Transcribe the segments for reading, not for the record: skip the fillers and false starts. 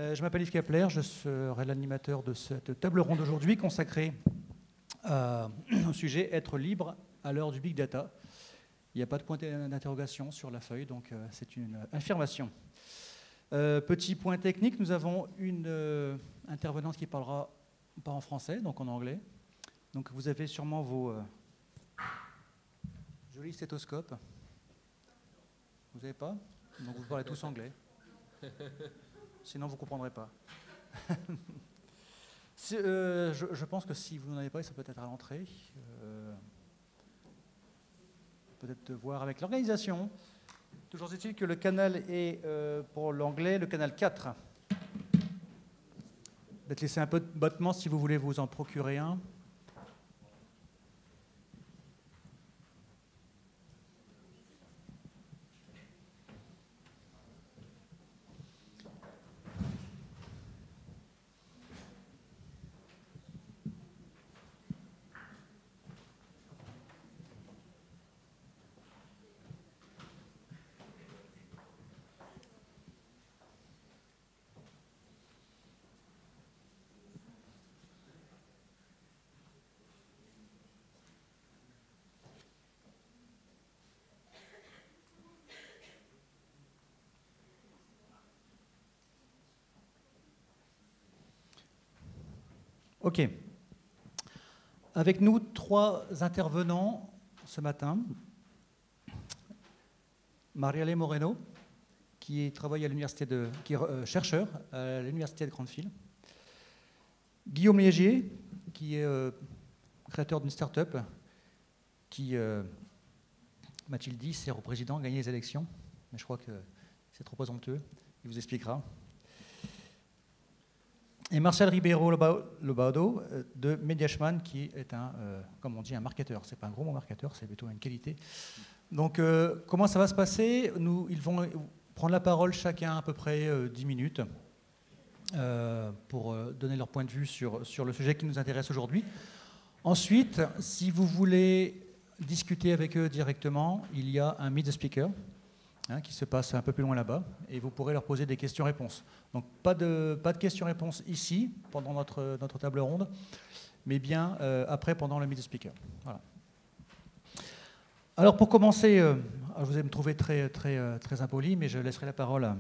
Je m'appelle Yves Kapler, je serai l'animateur de cette table ronde aujourd'hui consacrée au sujet « Être libre à l'heure du Big Data ». Il n'y a pas de point d'interrogation sur la feuille, donc c'est une affirmation. Petit point technique, nous avons une intervenante qui parlera pas en français, donc en anglais. Donc vous avez sûrement vos jolis stéthoscopes. Vous n'avez pas? Donc vous parlez tous anglais. Sinon vous ne comprendrez pas. Je pense que si vous n'en avez pas, ça peut être à l'entrée. Peut-être voir avec l'organisation. Toujours est-il que le canal est, pour l'anglais, le canal 4. Peut-être laisser un peu de battement si vous voulez vous en procurer un. Ok. Avec nous, 3 intervenants ce matin. Mariale Moreno, qui travaille à l'université qui est chercheur à l'université de Grande-File. Guillaume Légier, qui est créateur d'une start-up qui, m'a-t-il dit, sert au président à gagner les élections. Mais je crois que c'est trop présomptueux. Il vous expliquera. Et Marcel Ribeiro Lobaudo de Mediashman, qui est comme on dit, un marketeur. Ce n'est pas un gros mot marketeur, c'est plutôt une qualité. Donc, comment ça va se passer? Ils vont prendre la parole chacun à peu près 10 minutes pour donner leur point de vue sur le sujet qui nous intéresse aujourd'hui. Ensuite, si vous voulez discuter avec eux directement, il y a un Meet the Speaker qui se passe un peu plus loin là-bas, et vous pourrez leur poser des questions-réponses. Donc pas de questions-réponses ici, pendant notre table ronde, mais bien après, pendant le Meet the Speaker. Voilà. Alors pour commencer, vous allez me trouver très impoli, mais je laisserai la parole à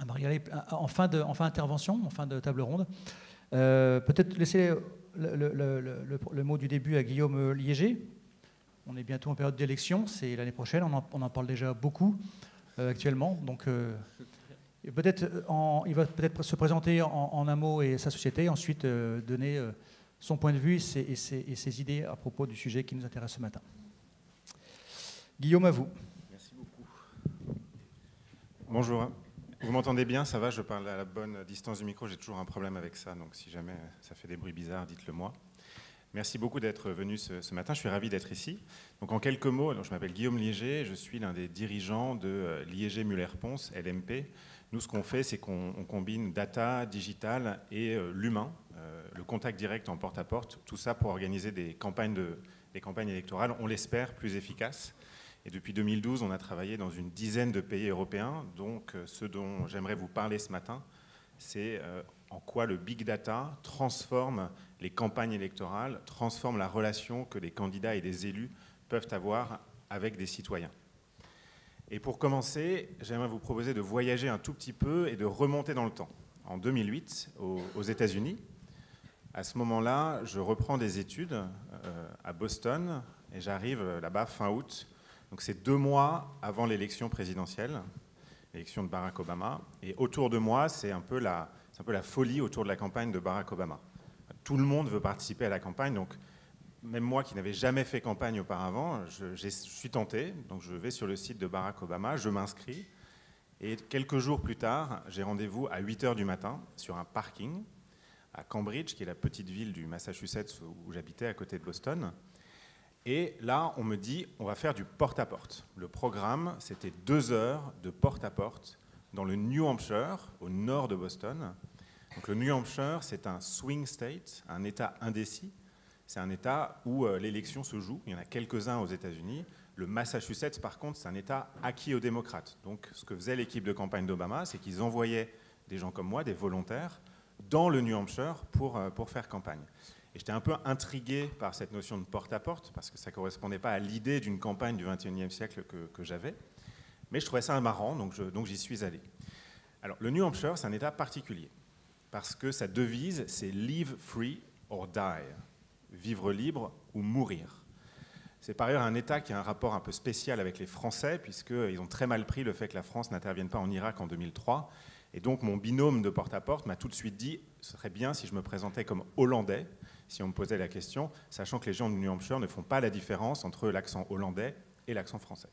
Mariale en fin d'intervention, en fin de table ronde. Peut-être laisser le mot du début à Guillaume Liéger. On est bientôt en période d'élection, c'est l'année prochaine, on en parle déjà beaucoup actuellement. Donc, il va peut-être se présenter en un mot et sa société, ensuite donner son point de vue et ses idées à propos du sujet qui nous intéresse ce matin. Guillaume, à vous. Merci beaucoup. Bonjour. Vous m'entendez bien? Ça va? Je parle à la bonne distance du micro, j'ai toujours un problème avec ça, donc si jamais ça fait des bruits bizarres, dites-le moi. Merci beaucoup d'être venu ce matin, je suis ravi d'être ici. Donc en quelques mots, alors je m'appelle Guillaume Liéger, je suis l'un des dirigeants de Liéger Muller-Ponce, LMP. Nous, ce qu'on fait, c'est qu'on combine data, digital et l'humain, le contact direct en porte-à-porte, tout ça pour organiser des campagnes électorales, on l'espère, plus efficaces. Et depuis 2012, on a travaillé dans une dizaine de pays européens, donc ce dont j'aimerais vous parler ce matin, c'est en quoi le big data transforme les campagnes électorales, transforme la relation que les candidats et les élus peuvent avoir avec des citoyens. Et pour commencer, j'aimerais vous proposer de voyager un tout petit peu et de remonter dans le temps. En 2008, aux États-Unis, à ce moment-là, je reprends des études à Boston et j'arrive là-bas fin août. Donc c'est 2 mois avant l'élection présidentielle, l'élection de Barack Obama. Et autour de moi, c'est un peu la folie autour de la campagne de Barack Obama. Tout le monde veut participer à la campagne, donc même moi qui n'avais jamais fait campagne auparavant, je suis tenté. Donc je vais sur le site de Barack Obama, je m'inscris. Et quelques jours plus tard, j'ai rendez-vous à 8 h du matin sur un parking à Cambridge, qui est la petite ville du Massachusetts où j'habitais à côté de Boston. Et là, on me dit, on va faire du porte-à-porte. Le programme, c'était 2 heures de porte-à-porte dans le New Hampshire, au nord de Boston. Donc le New Hampshire, c'est un swing state, un État indécis. C'est un État où l'élection se joue. Il y en a quelques-uns aux États-Unis. Le Massachusetts, par contre, c'est un État acquis aux démocrates. Donc ce que faisait l'équipe de campagne d'Obama, c'est qu'ils envoyaient des gens comme moi, des volontaires, dans le New Hampshire pour faire campagne. Et j'étais un peu intrigué par cette notion de porte-à-porte, parce que ça ne correspondait pas à l'idée d'une campagne du XXIe siècle que j'avais. Mais je trouvais ça marrant, donc j'y suis allé. Alors, le New Hampshire, c'est un État particulier, parce que sa devise, c'est « Live free or die », vivre libre ou mourir. C'est par ailleurs un État qui a un rapport un peu spécial avec les Français, puisqu'ils ont très mal pris le fait que la France n'intervienne pas en Irak en 2003. Et donc, mon binôme de porte-à-porte m'a tout de suite dit « ce serait bien si je me présentais comme Hollandais », si on me posait la question, sachant que les gens du New Hampshire ne font pas la différence entre l'accent hollandais et l'accent français.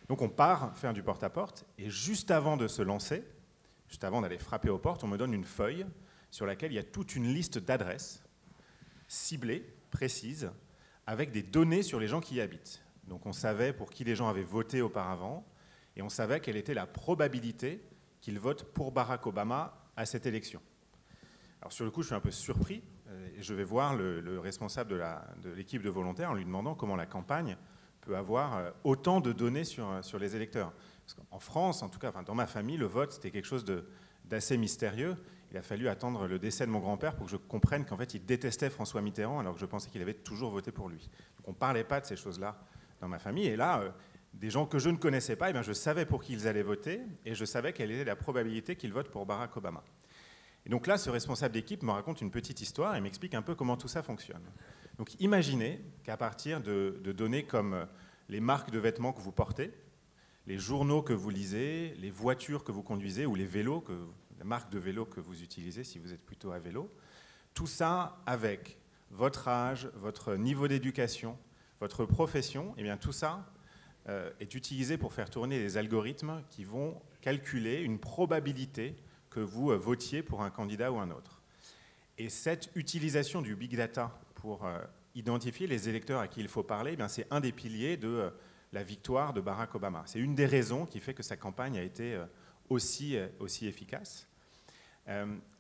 Donc on part faire du porte-à-porte, et juste avant de se lancer, juste avant d'aller frapper aux portes, on me donne une feuille sur laquelle il y a toute une liste d'adresses ciblées, précises, avec des données sur les gens qui y habitent. Donc on savait pour qui les gens avaient voté auparavant, et on savait quelle était la probabilité qu'ils votent pour Barack Obama à cette élection. Alors sur le coup, je suis un peu surpris, et je vais voir le responsable de l'équipe de volontaires en lui demandant comment la campagne peut avoir autant de données sur les électeurs. Parce qu'en France, en tout cas, dans ma famille, le vote, c'était quelque chose d'assez mystérieux. Il a fallu attendre le décès de mon grand-père pour que je comprenne qu'en fait, il détestait François Mitterrand, alors que je pensais qu'il avait toujours voté pour lui. Donc on ne parlait pas de ces choses-là dans ma famille. Et là, des gens que je ne connaissais pas, eh bien, je savais pour qui ils allaient voter, et je savais quelle était la probabilité qu'ils votent pour Barack Obama. Et donc là, ce responsable d'équipe me raconte une petite histoire et m'explique un peu comment tout ça fonctionne. Donc imaginez qu'à partir de données comme les marques de vêtements que vous portez, les journaux que vous lisez, les voitures que vous conduisez ou les vélos, la marque de vélo que vous utilisez si vous êtes plutôt à vélo, tout ça avec votre âge, votre niveau d'éducation, votre profession, et bien tout ça est utilisé pour faire tourner des algorithmes qui vont calculer une probabilité que vous votiez pour un candidat ou un autre. Et cette utilisation du big data pour identifier les électeurs à qui il faut parler, eh c'est un des piliers de la victoire de Barack Obama. C'est une des raisons qui fait que sa campagne a été aussi efficace.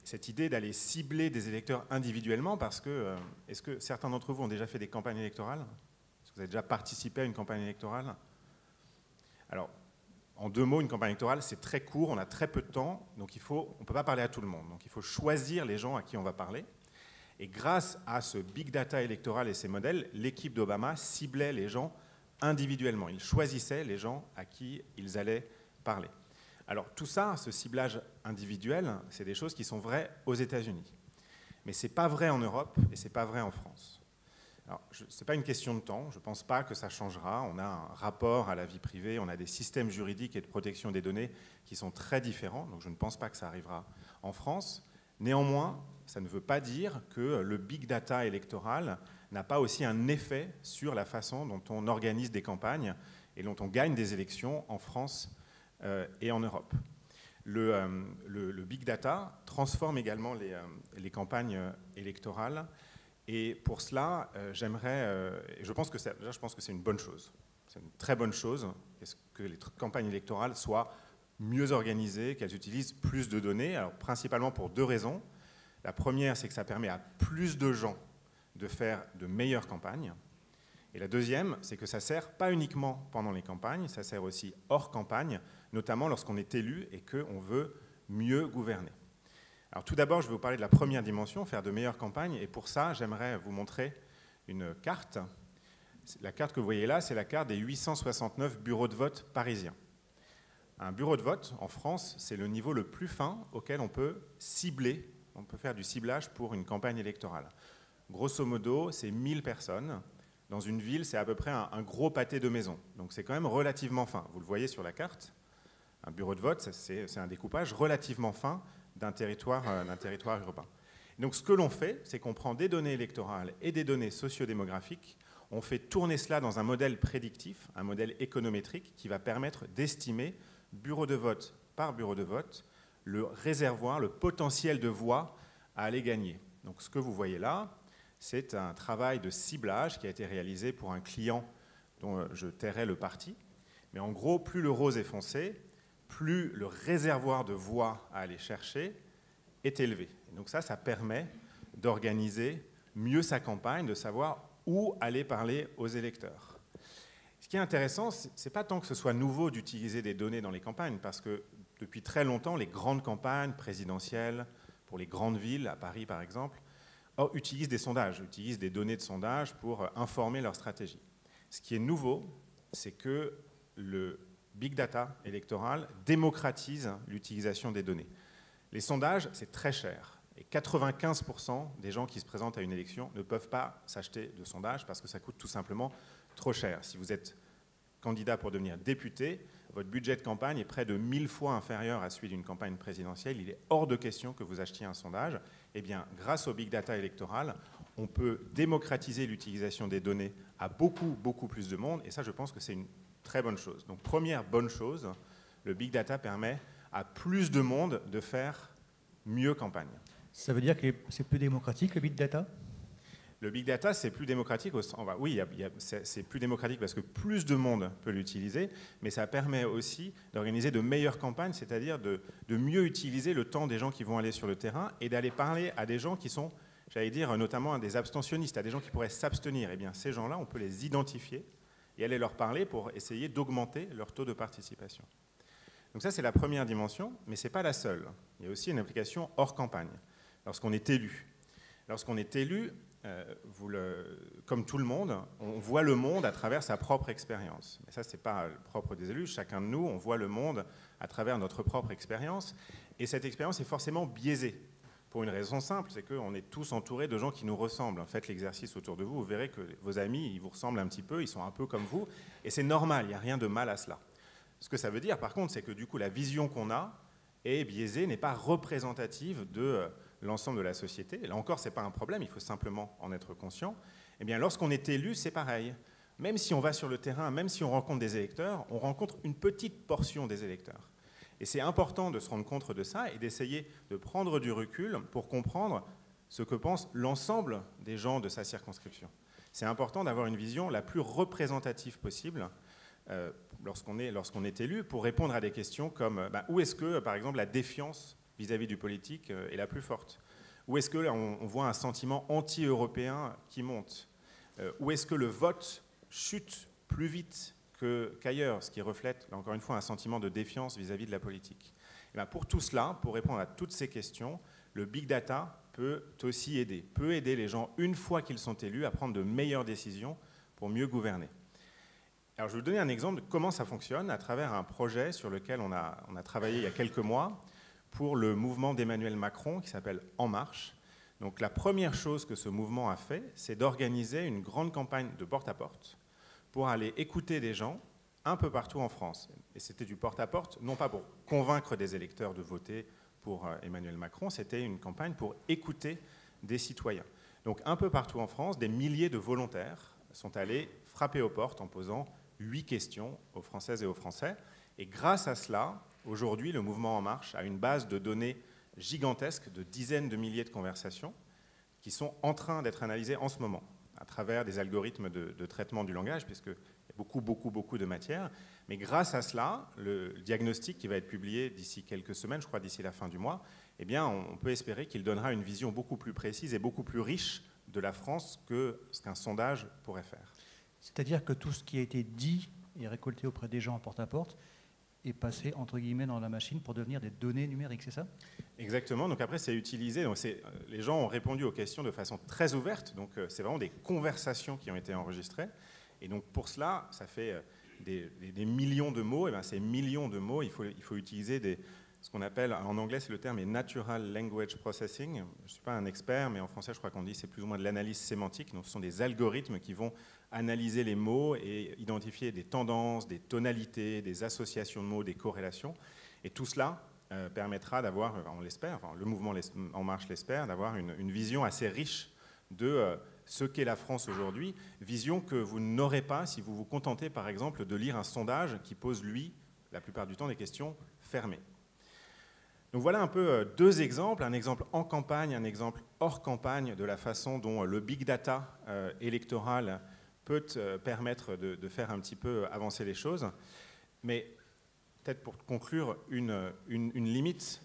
Cette idée d'aller cibler des électeurs individuellement, parce que, est-ce que certains d'entre vous ont déjà fait des campagnes électorales? Est-ce que vous avez déjà participé à une campagne électorale? Alors, en 2 mots, une campagne électorale, c'est très court, on a très peu de temps, donc on ne peut pas parler à tout le monde. Donc il faut choisir les gens à qui on va parler. Et grâce à ce big data électoral et ces modèles, l'équipe d'Obama ciblait les gens individuellement. Ils choisissaient les gens à qui ils allaient parler. Alors tout ça, ce ciblage individuel, c'est des choses qui sont vraies aux États-Unis. Mais ce n'est pas vrai en Europe et ce n'est pas vrai en France. Alors, ce n'est pas une question de temps, je ne pense pas que ça changera. On a un rapport à la vie privée, on a des systèmes juridiques et de protection des données qui sont très différents, donc je ne pense pas que ça arrivera en France. Néanmoins, ça ne veut pas dire que le big data électoral n'a pas aussi un effet sur la façon dont on organise des campagnes et dont on gagne des élections en France et en Europe. Le big data transforme également les campagnes électorales. Et pour cela, je pense que c'est une bonne chose. C'est une très bonne chose que les campagnes électorales soient mieux organisées, qu'elles utilisent plus de données, alors principalement pour 2 raisons. La première, c'est que ça permet à plus de gens de faire de meilleures campagnes. Et la deuxième, c'est que ça sert pas uniquement pendant les campagnes, ça sert aussi hors campagne, notamment lorsqu'on est élu et qu'on veut mieux gouverner. Alors tout d'abord, je vais vous parler de la première dimension, faire de meilleures campagnes, et pour ça, j'aimerais vous montrer une carte. La carte que vous voyez là, c'est la carte des 869 bureaux de vote parisiens. Un bureau de vote, en France, c'est le niveau le plus fin auquel on peut cibler, on peut faire du ciblage pour une campagne électorale. Grosso modo, c'est 1000 personnes. Dans une ville, c'est à peu près un gros pâté de maison. Donc c'est quand même relativement fin. Vous le voyez sur la carte. Un bureau de vote, c'est un découpage relativement fin d'un territoire urbain. Donc ce que l'on fait, c'est qu'on prend des données électorales et des données sociodémographiques, on fait tourner cela dans un modèle prédictif, un modèle économétrique qui va permettre d'estimer, bureau de vote par bureau de vote, le réservoir, le potentiel de voix à aller gagner. Donc ce que vous voyez là, c'est un travail de ciblage qui a été réalisé pour un client dont je tairai le parti. Mais en gros, plus le rose est foncé, plus le réservoir de voix à aller chercher est élevé. Et donc ça permet d'organiser mieux sa campagne, de savoir où aller parler aux électeurs. Ce qui est intéressant, ce n'est pas tant que ce soit nouveau d'utiliser des données dans les campagnes, parce que depuis très longtemps, les grandes campagnes présidentielles, pour les grandes villes, à Paris par exemple, utilisent des sondages, utilisent des données de sondage pour informer leur stratégie. Ce qui est nouveau, c'est que le big data électoral démocratise l'utilisation des données. Les sondages, c'est très cher. Et 95% des gens qui se présentent à une élection ne peuvent pas s'acheter de sondages parce que ça coûte tout simplement trop cher. Si vous êtes candidat pour devenir député, votre budget de campagne est près de 1000 fois inférieur à celui d'une campagne présidentielle. Il est hors de question que vous achetiez un sondage. Eh bien, grâce au big data électoral, on peut démocratiser l'utilisation des données à beaucoup plus de monde. Et ça, je pense que c'est une très bonne chose. Donc, première bonne chose, le big data permet à plus de monde de faire mieux campagne. Ça veut dire que c'est plus démocratique, le big data ? Le big data, c'est plus démocratique. Oui, c'est plus démocratique parce que plus de monde peut l'utiliser, mais ça permet aussi d'organiser de meilleures campagnes, c'est-à-dire de mieux utiliser le temps des gens qui vont aller sur le terrain et d'aller parler à des gens qui sont, j'allais dire, notamment à des abstentionnistes, à des gens qui pourraient s'abstenir. Eh bien, ces gens-là, on peut les identifier et aller leur parler pour essayer d'augmenter leur taux de participation. Donc ça, c'est la première dimension, mais ce n'est pas la seule. Il y a aussi une application hors campagne, lorsqu'on est élu. Lorsqu'on est élu, comme tout le monde, on voit le monde à travers sa propre expérience. Mais ça, ce n'est pas le propre des élus. Chacun de nous, on voit le monde à travers notre propre expérience. Et cette expérience est forcément biaisée. Pour une raison simple, c'est qu'on est tous entourés de gens qui nous ressemblent. Faites l'exercice autour de vous, vous verrez que vos amis, ils vous ressemblent un petit peu, ils sont un peu comme vous. Et c'est normal, il n'y a rien de mal à cela. Ce que ça veut dire, par contre, c'est que du coup, la vision qu'on a est biaisée, n'est pas représentative de l'ensemble de la société. Et là encore, ce n'est pas un problème, il faut simplement en être conscient. Eh bien, lorsqu'on est élu, c'est pareil. Même si on va sur le terrain, même si on rencontre des électeurs, on rencontre une petite portion des électeurs. Et c'est important de se rendre compte de ça et d'essayer de prendre du recul pour comprendre ce que pense l'ensemble des gens de sa circonscription. C'est important d'avoir une vision la plus représentative possible lorsqu'on est élu, pour répondre à des questions comme où est-ce que, par exemple, la défiance vis-à-vis du politique est la plus forte? Où est-ce qu'on voit un sentiment anti-européen qui monte? Où est-ce que le vote chute plus vite qu'ailleurs, ce qui reflète, là, encore une fois, un sentiment de défiance vis-à-vis de la politique? Et pour tout cela, pour répondre à toutes ces questions, le big data peut aussi aider, les gens, une fois qu'ils sont élus, à prendre de meilleures décisions pour mieux gouverner. Alors, je vais vous donner un exemple de comment ça fonctionne à travers un projet sur lequel on a travaillé il y a quelques mois pour le mouvement d'Emmanuel Macron qui s'appelle En Marche. Donc, la première chose que ce mouvement a fait, c'est d'organiser une grande campagne de porte-à-porte pour aller écouter des gens un peu partout en France. Et c'était du porte-à-porte, non pas pour convaincre des électeurs de voter pour Emmanuel Macron, c'était une campagne pour écouter des citoyens. Donc, un peu partout en France, des milliers de volontaires sont allés frapper aux portes en posant 8 questions aux Françaises et aux Français. Et grâce à cela, aujourd'hui, le mouvement En Marche a une base de données gigantesque de dizaines de milliers de conversations qui sont en train d'être analysées en ce moment à travers des algorithmes de traitement du langage, puisqu'il y a beaucoup de matière. Mais grâce à cela, le diagnostic qui va être publié d'ici quelques semaines, je crois d'ici la fin du mois, eh bien, on peut espérer qu'il donnera une vision beaucoup plus précise et beaucoup plus riche de la France que ce qu'un sondage pourrait faire. C'est-à-dire que tout ce qui a été dit et récolté auprès des gens en porte-à-porte est passé, entre guillemets, dans la machine pour devenir des données numériques, c'est ça? Exactement, donc après c'est utilisé, donc les gens ont répondu aux questions de façon très ouverte, donc c'est vraiment des conversations qui ont été enregistrées, et donc pour cela, ça fait des millions de mots, et bien ces millions de mots, il faut utiliser ce qu'on appelle, en anglais c'est le terme est Natural Language Processing, je ne suis pas un expert, mais en français je crois qu'on dit c'est plus ou moins de l'analyse sémantique, donc ce sont des algorithmes qui vont analyser les mots et identifier des tendances, des tonalités, des associations de mots, des corrélations, et tout cela permettra d'avoir, on l'espère, le mouvement En Marche l'espère, d'avoir une vision assez riche de ce qu'est la France aujourd'hui, vision que vous n'aurez pas si vous vous contentez par exemple de lire un sondage qui pose, lui, la plupart du temps, des questions fermées. Donc voilà un peu 2 exemples, un exemple en campagne, un exemple hors campagne de la façon dont le big data électoral peut permettre de faire un petit peu avancer les choses. Mais peut-être pour conclure, une limite,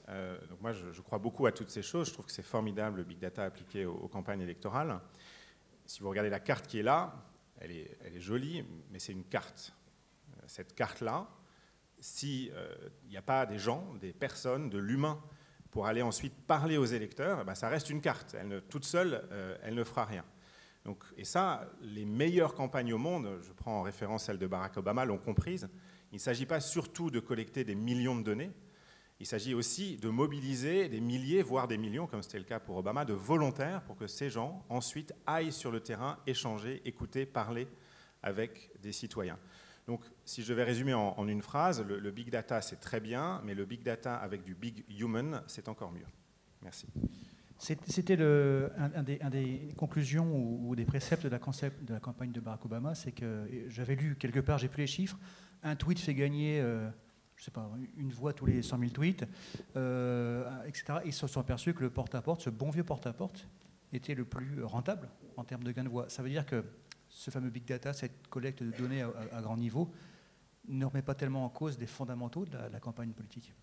donc moi je crois beaucoup à toutes ces choses, je trouve que c'est formidable le big data appliqué aux campagnes électorales. Si vous regardez la carte qui est là, elle est jolie, mais c'est une carte. Cette carte-là, s'il n'y a pas des gens, des personnes, de l'humain, pour aller ensuite parler aux électeurs, ça reste une carte. Toute seule, elle ne fera rien. Donc, et ça, les meilleures campagnes au monde, je prends en référence celle de Barack Obama, l'ont comprise. Il ne s'agit pas surtout de collecter des millions de données, il s'agit aussi de mobiliser des milliers, voire des millions, comme c'était le cas pour Obama, de volontaires pour que ces gens ensuite aillent sur le terrain, échanger, écouter, parler avec des citoyens. Donc, si je devais résumer en une phrase, le big data, c'est très bien, mais le big data avec du big human, c'est encore mieux. Merci. C'était un des conclusions ou des préceptes de la campagne de Barack Obama, c'est que j'avais lu quelque part, j'ai plus les chiffres, un tweet fait gagner, je sais pas, une voix tous les 100 000 tweets, etc. Ils se sont aperçus que le porte-à-porte, ce bon vieux porte-à-porte, était le plus rentable en termes de gain de voix. Ça veut dire que ce fameux big data, cette collecte de données à grand niveau, ne remet pas tellement en cause des fondamentaux de la campagne politique.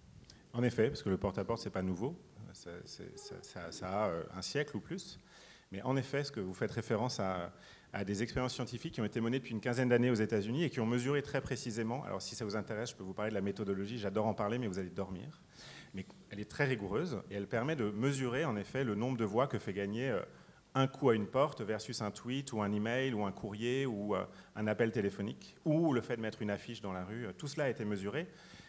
En effet, parce que le porte-à-porte, c'est pas nouveau. Ça a un siècle ou plus. Mais en effet, ce que vous faites référence à des expériences scientifiques qui ont été menées depuis une quinzaine d'années aux États-Unis et qui ont mesuré très précisément, alors si ça vous intéresse, je peux vous parler de la méthodologie, j'adore en parler, mais vous allez dormir. Mais elle est très rigoureuse et elle permet de mesurer en effet le nombre de voix que fait gagner un coup à une porte versus un tweet ou un email ou un courrier ou un appel téléphonique ou le fait de mettre une affiche dans la rue. Tout cela a été mesuré.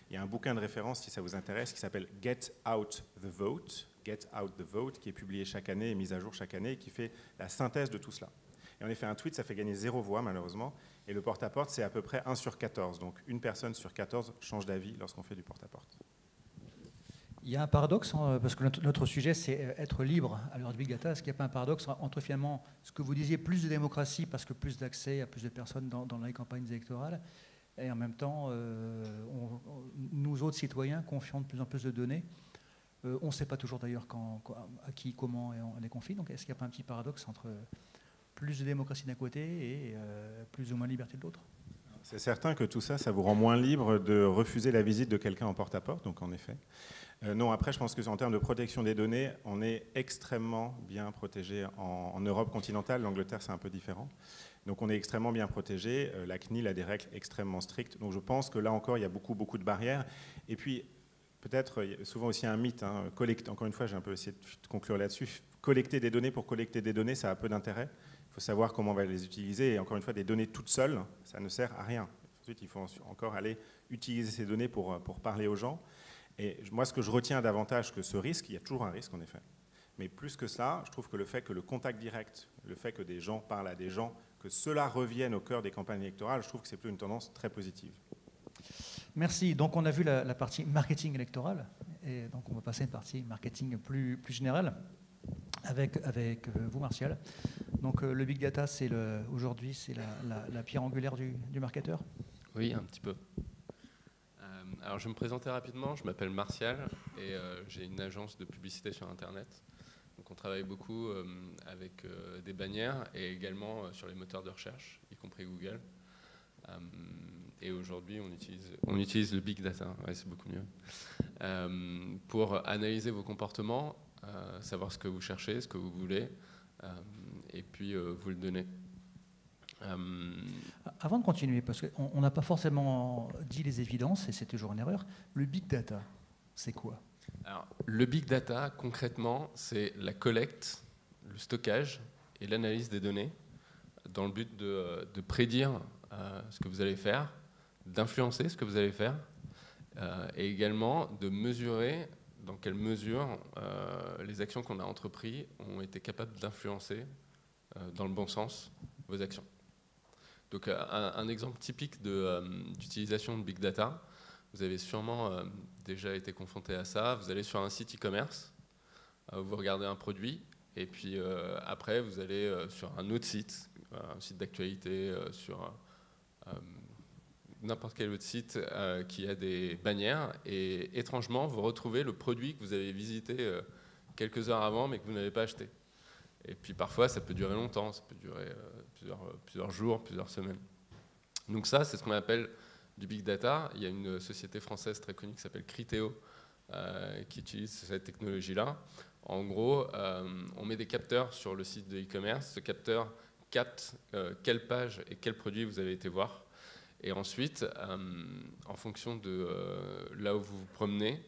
Il y a un bouquin de référence, si ça vous intéresse, qui s'appelle Get Out the Vote, qui est publié chaque année et mis à jour chaque année et qui fait la synthèse de tout cela. Et en effet, un tweet, ça fait gagner 0 voix, malheureusement, et le porte-à-porte, c'est à peu près 1 sur 14. Donc une personne sur 14 change d'avis lorsqu'on fait du porte-à-porte. Il y a un paradoxe, parce que notre sujet, c'est être libre à l'heure du big data. Est-ce qu'il n'y a pas un paradoxe entre finalement ce que vous disiez, plus de démocratie, parce que plus d'accès à plus de personnes dans les campagnes électorales, et en même temps, nous autres citoyens confions de plus en plus de données. On ne sait pas toujours d'ailleurs à qui, comment on les confie. Donc est-ce qu'il n'y a pas un petit paradoxe entre plus de démocratie d'un côté et plus ou moins de liberté de l'autre? C'est certain que tout ça, ça vous rend moins libre de refuser la visite de quelqu'un en porte-à-porte, donc en effet. Non, après, je pense qu'en termes de protection des données, on est extrêmement bien protégé en Europe continentale. L'Angleterre, c'est un peu différent. Donc on est extrêmement bien protégé. La CNIL a des règles extrêmement strictes. Donc je pense que là encore, il y a beaucoup de barrières. Et puis, peut-être, il y a souvent aussi un mythe. Encore une fois, j'ai un peu essayé de conclure là-dessus. Collecter des données pour collecter des données, ça a peu d'intérêt. Il faut savoir comment on va les utiliser. Et encore une fois, des données toutes seules, ça ne sert à rien. Ensuite, il faut encore aller utiliser ces données pour parler aux gens. Et moi, ce que je retiens davantage que ce risque, il y a toujours un risque en effet. Mais plus que ça, je trouve que le fait que le contact direct, le fait que des gens parlent à des gens, que cela revienne au cœur des campagnes électorales, je trouve que c'est plutôt une tendance très positive. Merci. Donc on a vu la partie marketing électoral, et donc on va passer à une partie marketing plus générale avec vous, Martial. Donc le big data, aujourd'hui, c'est la pierre angulaire du marketeur? Oui, un petit peu. Alors je vais me présenter rapidement, je m'appelle Martial et j'ai une agence de publicité sur Internet. Donc on travaille beaucoup avec des bannières et également sur les moteurs de recherche, y compris Google. Et aujourd'hui on utilise le big data, ouais, c'est beaucoup mieux, pour analyser vos comportements, savoir ce que vous cherchez, ce que vous voulez, et puis vous le donner. Avant de continuer, parce qu'on n'a pas forcément dit les évidences, et c'est toujours une erreur, le big data, c'est quoi? Alors, le big data, concrètement, c'est la collecte, le stockage et l'analyse des données dans le but de prédire ce que vous allez faire, d'influencer ce que vous allez faire, et également de mesurer dans quelle mesure les actions qu'on a entreprises ont été capables d'influencer dans le bon sens vos actions. Donc un exemple typique d'utilisation de big data, vous avez sûrement déjà été confronté à ça, vous allez sur un site e-commerce, vous regardez un produit, et puis après vous allez sur un autre site, un site d'actualité, sur n'importe quel autre site qui a des bannières, et étrangement vous retrouvez le produit que vous avez visité quelques heures avant mais que vous n'avez pas acheté. Et puis parfois, ça peut durer longtemps, ça peut durer plusieurs jours, plusieurs semaines. Donc ça, c'est ce qu'on appelle du big data. Il y a une société française très connue qui s'appelle Criteo, qui utilise cette technologie-là. En gros, on met des capteurs sur le site de e-commerce. Ce capteur capte quelle page et quel produit vous avez été voir. Et ensuite, en fonction de là où vous vous promenez,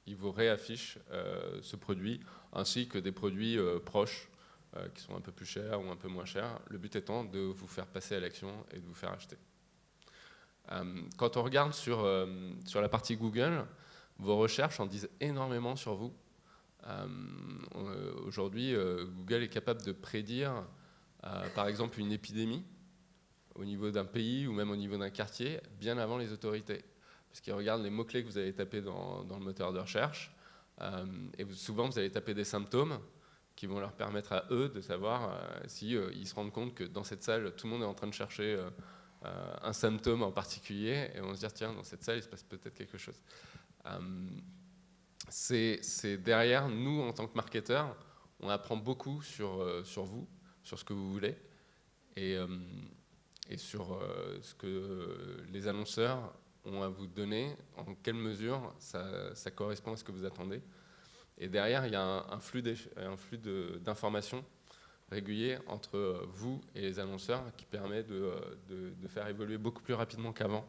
il vous réaffiche ce produit, ainsi que des produits proches qui sont un peu plus chers ou un peu moins chers. Le but étant de vous faire passer à l'action et de vous faire acheter. Quand on regarde sur la partie Google, vos recherches en disent énormément sur vous. Aujourd'hui, Google est capable de prédire, par exemple, une épidémie au niveau d'un pays ou même au niveau d'un quartier, bien avant les autorités. Parce qu'ils regardent les mots-clés que vous allez taper dans le moteur de recherche. Et souvent, vous allez taper des symptômes qui vont leur permettre à eux de savoir si ils se rendent compte que dans cette salle, tout le monde est en train de chercher un symptôme en particulier, et on va se dire, tiens, dans cette salle, il se passe peut-être quelque chose. C'est derrière, nous, en tant que marketeurs, on apprend beaucoup sur vous, sur ce que vous voulez, et sur ce que les annonceurs ont à vous donner, en quelle mesure ça correspond à ce que vous attendez. Et derrière, il y a un flux d'informations régulier entre vous et les annonceurs qui permet de faire évoluer beaucoup plus rapidement qu'avant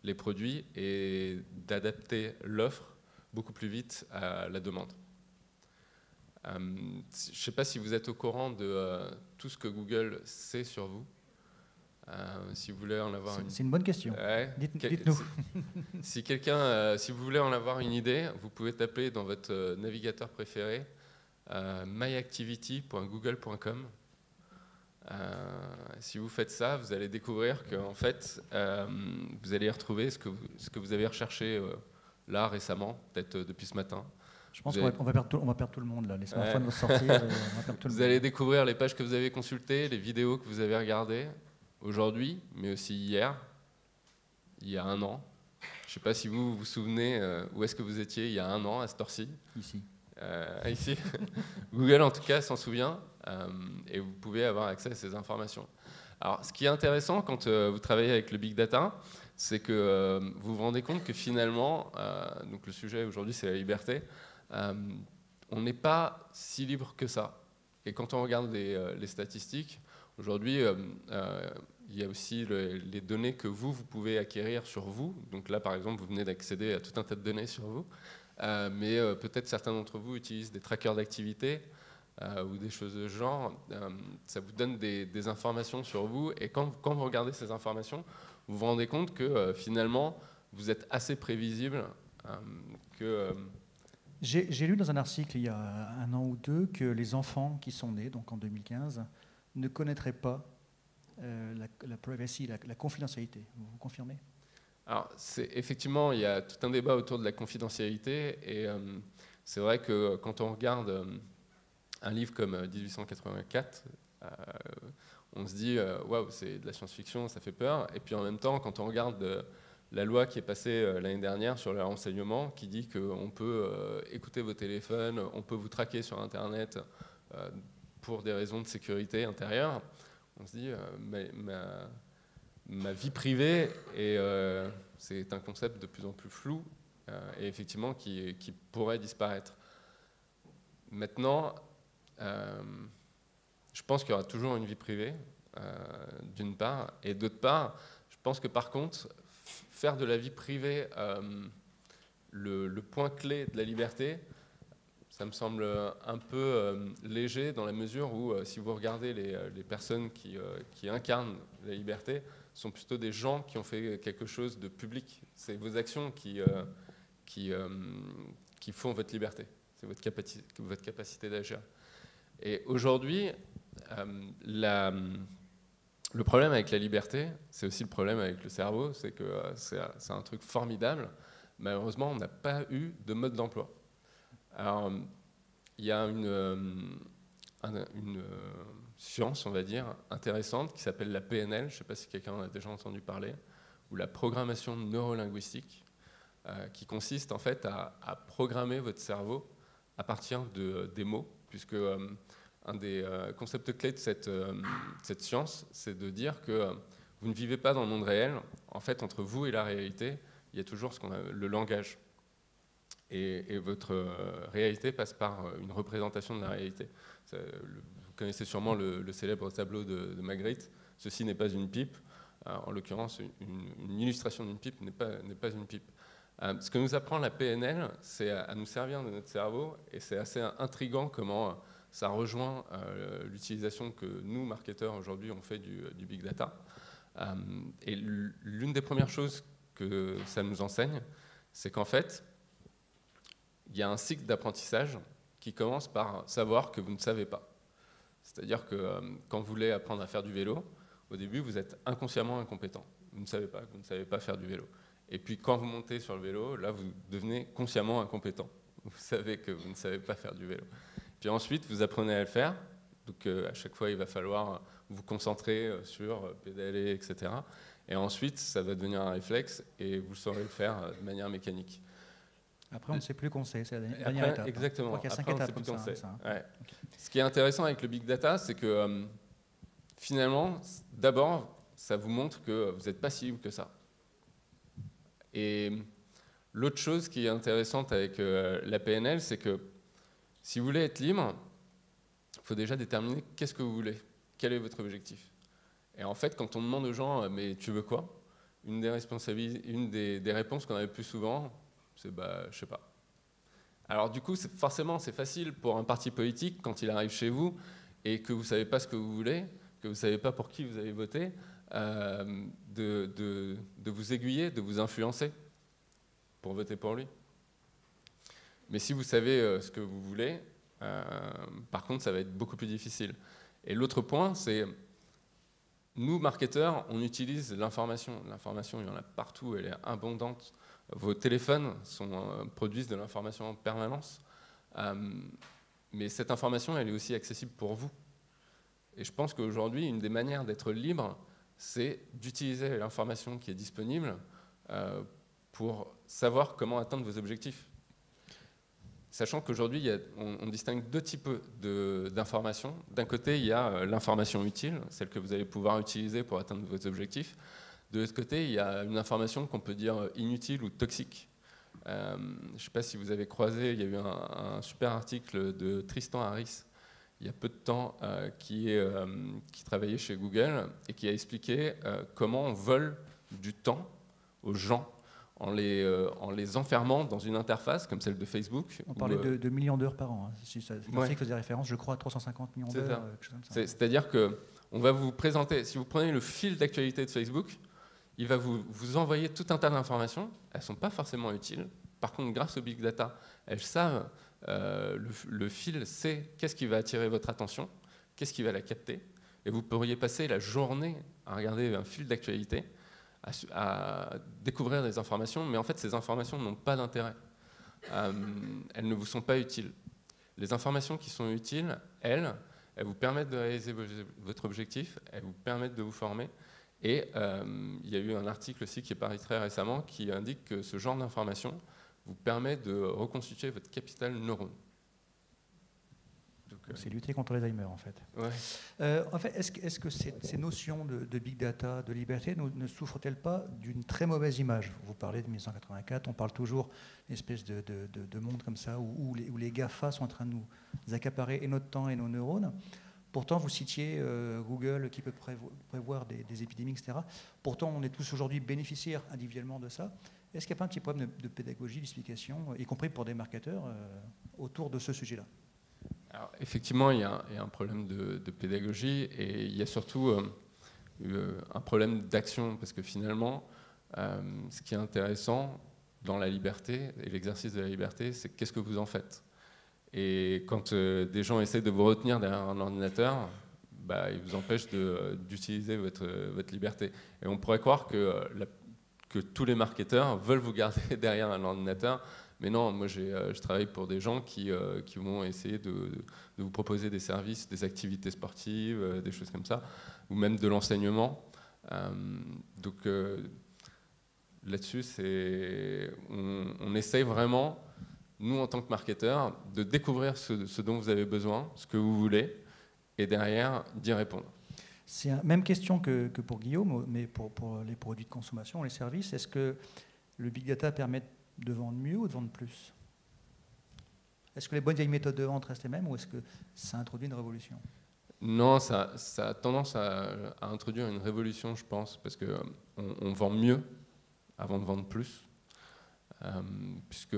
les produits et d'adapter l'offre beaucoup plus vite à la demande. Je ne sais pas si vous êtes au courant de tout ce que Google sait sur vous. Si vous voulez en avoir C'est une bonne question. Ouais. Dites-nous. Si vous voulez en avoir une idée, vous pouvez taper dans votre navigateur préféré myactivity.google.com. Si vous faites ça, vous allez découvrir qu'en fait, vous allez retrouver ce que vous avez recherché là récemment, peut-être depuis ce matin. Je pense qu'on va perdre tout le monde là. Les smartphones vont sortir. On va perdre tout le vous monde. allez découvrir les pages que vous avez consultées, les vidéos que vous avez regardées aujourd'hui, mais aussi hier, il y a un an. Je ne sais pas si vous vous souvenez où est-ce que vous étiez il y a un an à cette heure-ci. Ici. Ici. Google, en tout cas, s'en souvient et vous pouvez avoir accès à ces informations. Alors, ce qui est intéressant quand vous travaillez avec le Big Data, c'est que vous vous rendez compte que finalement, donc le sujet aujourd'hui, c'est la liberté, on n'est pas si libre que ça. Et quand on regarde les statistiques, aujourd'hui, il y a aussi les données que vous pouvez acquérir sur vous. Donc là, par exemple, vous venez d'accéder à tout un tas de données sur vous. Mais peut-être certains d'entre vous utilisent des trackers d'activité ou des choses de ce genre. Ça vous donne des informations sur vous. Et quand vous regardez ces informations, vous vous rendez compte que finalement, vous êtes assez prévisible que... J'ai lu dans un article il y a un an ou deux que les enfants qui sont nés, donc en 2015, ne connaîtraient pas la privacy, la confidentialité. Vous confirmez ? Alors, effectivement, il y a tout un débat autour de la confidentialité. Et c'est vrai que quand on regarde un livre comme 1884, on se dit waouh, c'est de la science-fiction, ça fait peur. Et puis en même temps, quand on regarde la loi qui est passée l'année dernière sur le renseignement, qui dit qu'on peut écouter vos téléphones, on peut vous traquer sur Internet pour des raisons de sécurité intérieure, on se dit ma vie privée, c'est un concept de plus en plus flou et effectivement qui pourrait disparaître. Maintenant, je pense qu'il y aura toujours une vie privée, d'une part, et d'autre part, je pense que par contre, faire de la vie privée le point clé de la liberté, ça me semble un peu léger dans la mesure où, si vous regardez les personnes qui incarnent la liberté, sont plutôt des gens qui ont fait quelque chose de public. C'est vos actions qui font votre liberté. C'est votre capacité d'agir. Et aujourd'hui, le problème avec la liberté, c'est aussi le problème avec le cerveau, c'est que c'est un truc formidable. Malheureusement, on n'a pas eu de mode d'emploi. Alors, il y a une science, on va dire, intéressante qui s'appelle la PNL, je ne sais pas si quelqu'un en a déjà entendu parler, ou la programmation neurolinguistique, qui consiste en fait à programmer votre cerveau à partir des mots, puisque un des concepts clés de cette science, c'est de dire que vous ne vivez pas dans le monde réel. En fait, entre vous et la réalité, il y a toujours le langage. Et votre réalité passe par une représentation de la réalité. Vous connaissez sûrement le célèbre tableau de Magritte. Ceci n'est pas une pipe. En l'occurrence, une illustration d'une pipe n'est pas une pipe. Ce que nous apprend la PNL, c'est à nous servir de notre cerveau, et c'est assez intriguant comment ça rejoint l'utilisation que nous, marketeurs, aujourd'hui, on fait du big data. Et l'une des premières choses que ça nous enseigne, c'est qu'en fait, il y a un cycle d'apprentissage qui commence par savoir que vous ne savez pas. C'est-à-dire que quand vous voulez apprendre à faire du vélo, au début, vous êtes inconsciemment incompétent. Vous ne savez pas que vous ne savez pas faire du vélo. Et puis quand vous montez sur le vélo, là, vous devenez consciemment incompétent. Vous savez que vous ne savez pas faire du vélo. Puis ensuite, vous apprenez à le faire. Donc à chaque fois, il va falloir vous concentrer sur pédaler, etc. Et ensuite, ça va devenir un réflexe et vous saurez le faire de manière mécanique. Après, on ne sait plus qu'on sait, c'est la dernière étape. Exactement. Il y a 5 étapes comme ça. Ouais. Okay. Ce qui est intéressant avec le big data, c'est que finalement, d'abord, ça vous montre que vous n'êtes pas si libre que ça. Et l'autre chose qui est intéressante avec la PNL, c'est que si vous voulez être libre, il faut déjà déterminer qu'est-ce que vous voulez, quel est votre objectif. Et en fait, quand on demande aux gens « mais tu veux quoi ?» une des réponses qu'on a le plus souvent, c'est « je sais pas ». Alors du coup, forcément, c'est facile pour un parti politique, quand il arrive chez vous et que vous ne savez pas ce que vous voulez, que vous ne savez pas pour qui vous allez voter, de vous aiguiller, de vous influencer pour voter pour lui. Mais si vous savez ce que vous voulez, par contre, ça va être beaucoup plus difficile. Et l'autre point, c'est nous, marketeurs, on utilise l'information. L'information, il y en a partout, elle est abondante. Vos téléphones produisent de l'information en permanence. Mais cette information, elle est aussi accessible pour vous. Et je pense qu'aujourd'hui, une des manières d'être libre, c'est d'utiliser l'information qui est disponible pour savoir comment atteindre vos objectifs. Sachant qu'aujourd'hui, on distingue deux types d'informations. D'un côté, il y a l'information utile, celle que vous allez pouvoir utiliser pour atteindre vos objectifs. De l'autre côté, il y a une information qu'on peut dire inutile ou toxique. Je ne sais pas si vous avez croisé, il y a eu un super article de Tristan Harris, il y a peu de temps, qui travaillait chez Google et qui a expliqué comment on vole du temps aux gens en les enfermant dans une interface comme celle de Facebook. On parlait de millions d'heures par an. Hein. C'est ça qui faisait référence, je crois, à 350 millions d'heures. C'est-à-dire qu'on va vous présenter, si vous prenez le fil d'actualité de Facebook, il va vous envoyer tout un tas d'informations. Elles ne sont pas forcément utiles. Par contre, grâce au big data, elles savent, le fil sait qu'est-ce qui va attirer votre attention, qu'est-ce qui va la capter. Et vous pourriez passer la journée à regarder un fil d'actualité, à découvrir des informations, mais en fait, ces informations n'ont pas d'intérêt. Elles ne vous sont pas utiles. Les informations qui sont utiles, elles vous permettent de réaliser votre objectif, elles vous permettent de vous former. Et il y a eu un article aussi qui est paru très récemment qui indique que ce genre d'information vous permet de reconstituer votre capital neurone. C'est lutter contre l'Alzheimer, en fait. Ouais. En fait, est-ce que ces notions de big data, de liberté, ne souffrent-elles pas d'une très mauvaise image? Vous parlez de 1984, on parle toujours d'une espèce de monde comme ça, où les GAFA sont en train de nous accaparer et notre temps et nos neurones. Pourtant, vous citiez Google qui peut prévoir des épidémies, etc. Pourtant, on est tous aujourd'hui bénéficiaires individuellement de ça. Est-ce qu'il n'y a pas un petit problème de pédagogie, d'explication, y compris pour des marketeurs, autour de ce sujet-là? Alors, effectivement, il y a un problème de pédagogie et il y a surtout un problème d'action, parce que finalement, ce qui est intéressant dans la liberté et l'exercice de la liberté, c'est qu'est-ce que vous en faites. Et quand des gens essaient de vous retenir derrière un ordinateur, ils vous empêchent d'utiliser votre liberté. Et on pourrait croire que tous les marketeurs veulent vous garder derrière un ordinateur. Mais non, moi je travaille pour des gens qui vont essayer de vous proposer des services, des activités sportives, des choses comme ça, ou même de l'enseignement. Donc là-dessus, on essaye vraiment, nous en tant que marketeurs, de découvrir ce dont vous avez besoin, ce que vous voulez, et derrière d'y répondre. C'est la même question que pour Guillaume, mais pour les produits de consommation, les services. Est-ce que le big data permet de vendre mieux ou de vendre plus? Est-ce que les bonnes vieilles méthodes de vente restent les mêmes ou est-ce que ça introduit une révolution? Non, ça a tendance à introduire une révolution, je pense, parce qu'on vend mieux avant de vendre plus, puisque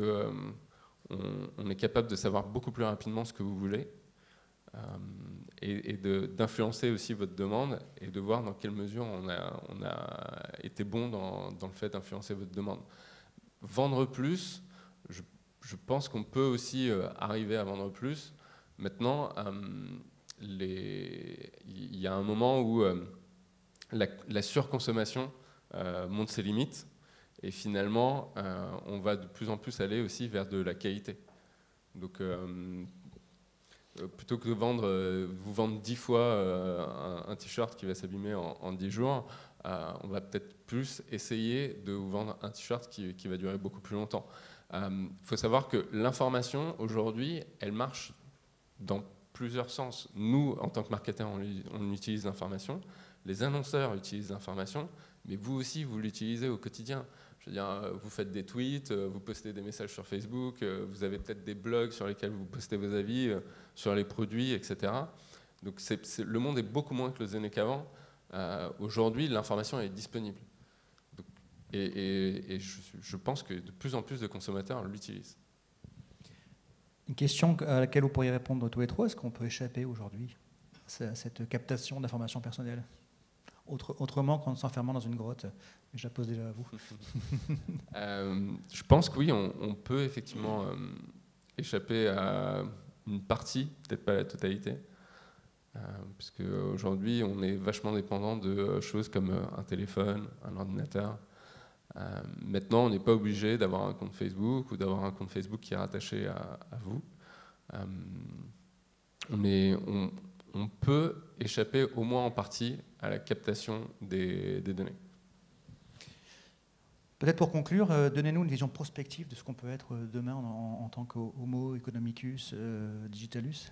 on est capable de savoir beaucoup plus rapidement ce que vous voulez et d'influencer aussi votre demande et de voir dans quelle mesure on a été bon dans le fait d'influencer votre demande. Vendre plus, je pense qu'on peut aussi arriver à vendre plus. Maintenant, il y a un moment où la surconsommation monte ses limites et finalement on va de plus en plus aller aussi vers de la qualité. Donc plutôt que de vous vendre 10 fois un t-shirt qui va s'abîmer en 10 jours, on va peut-être plus essayer de vous vendre un t-shirt qui va durer beaucoup plus longtemps. Faut savoir que l'information aujourd'hui, elle marche dans plusieurs sens. Nous, en tant que marketeurs, on utilise l'information. Les annonceurs utilisent l'information, mais vous aussi, vous l'utilisez au quotidien. Je veux dire, vous faites des tweets, vous postez des messages sur Facebook, vous avez peut-être des blogs sur lesquels vous postez vos avis sur les produits, etc. Donc le monde est beaucoup moins cloisonné qu'avant. Aujourd'hui, l'information est disponible. Donc, et je pense que de plus en plus de consommateurs l'utilisent. Une question à laquelle vous pourriez répondre tous les trois, est-ce qu'on peut échapper aujourd'hui à cette captation d'informations personnelles autrement qu'en s'enfermant dans une grotte? Je la pose déjà à vous. Je pense que oui, on peut effectivement échapper à une partie, peut-être pas la totalité, puisque aujourd'hui on est vachement dépendant de choses comme un téléphone, un ordinateur. Maintenant, on n'est pas obligé d'avoir un compte Facebook ou d'avoir un compte Facebook qui est rattaché à vous. On peut échapper au moins en partie à la captation des données. Peut-être pour conclure, donnez-nous une vision prospective de ce qu'on peut être demain en tant qu'homo economicus digitalus.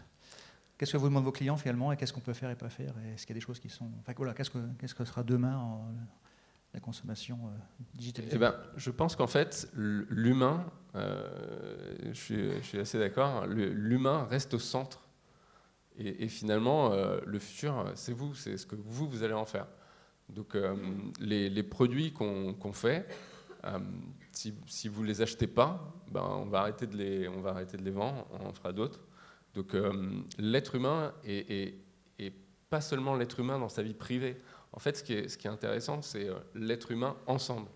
Qu'est-ce que vous demandez vos clients finalement et qu'est-ce qu'on peut faire et pas faire? Est-ce qu'il y a des choses qui sont... Enfin, voilà, qu'est-ce que sera demain la consommation digitalisée? Eh ben, je pense qu'en fait, l'humain, je suis assez d'accord, l'humain reste au centre. Et finalement, le futur, c'est vous, c'est ce que vous allez en faire. Donc, les produits qu'on fait, si vous ne les achetez pas, ben, on va arrêter de les vendre, on en fera d'autres. Donc, l'être humain et pas seulement l'être humain dans sa vie privée. En fait, ce qui est intéressant, c'est l'être humain ensemble.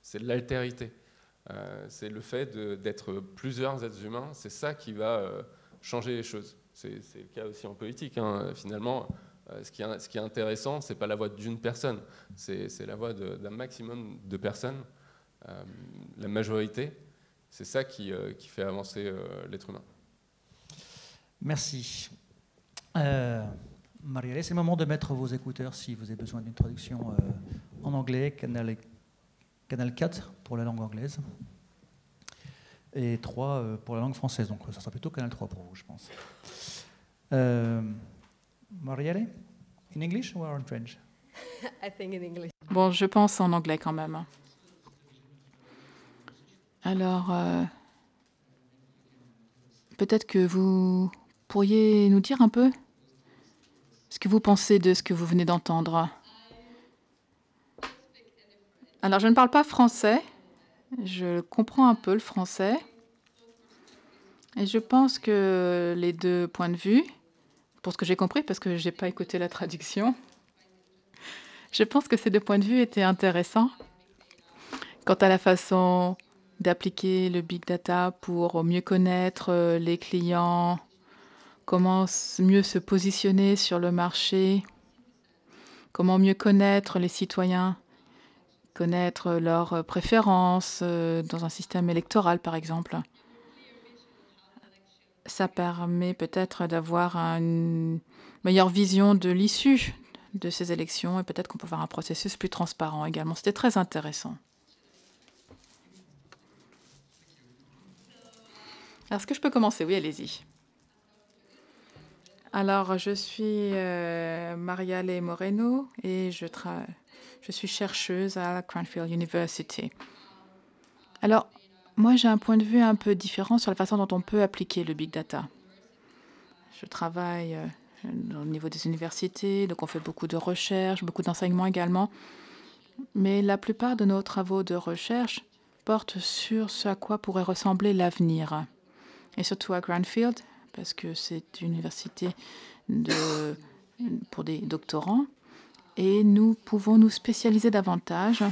C'est l'altérité. C'est le fait d'être plusieurs êtres humains. C'est ça qui va changer les choses. C'est le cas aussi en politique. Hein. Finalement, ce qui est intéressant, ce n'est pas la voix d'une personne, c'est la voix d'un maximum de personnes. La majorité, c'est ça qui fait avancer l'être humain. Merci. Marielle, c'est le moment de mettre vos écouteurs si vous avez besoin d'une traduction en anglais, canal 4 pour la langue anglaise et 3 pour la langue française. Donc ça sera plutôt canal 3 pour vous, je pense. Marielle, in English or in French? I think in English. Bon, je pense en anglais quand même. Alors, peut-être que vous pourriez nous dire un peu ce que vous pensez de ce que vous venez d'entendre. Alors, je ne parle pas français. Je comprends un peu le français. Et je pense que les deux points de vue, pour ce que j'ai compris, parce que je n'ai pas écouté la traduction, je pense que ces deux points de vue étaient intéressants. Quant à la façon d'appliquer le big data pour mieux connaître les clients, comment mieux se positionner sur le marché, comment mieux connaître les citoyens, connaître leurs préférences dans un système électoral, par exemple. Ça permet peut-être d'avoir une meilleure vision de l'issue de ces élections et peut-être qu'on peut avoir un processus plus transparent également. C'était très intéressant. Alors, est-ce que je peux commencer? Oui, allez-y. Alors, je suis Mariale Moreno et je suis chercheuse à Cranfield University. Alors, moi, j'ai un point de vue un peu différent sur la façon dont on peut appliquer le big data. Je travaille au niveau des universités, donc on fait beaucoup de recherches, beaucoup d'enseignements également. Mais la plupart de nos travaux de recherche portent sur ce à quoi pourrait ressembler l'avenir. Et surtout à Cranfield, parce que c'est une université pour des doctorants. Et nous pouvons nous spécialiser davantage.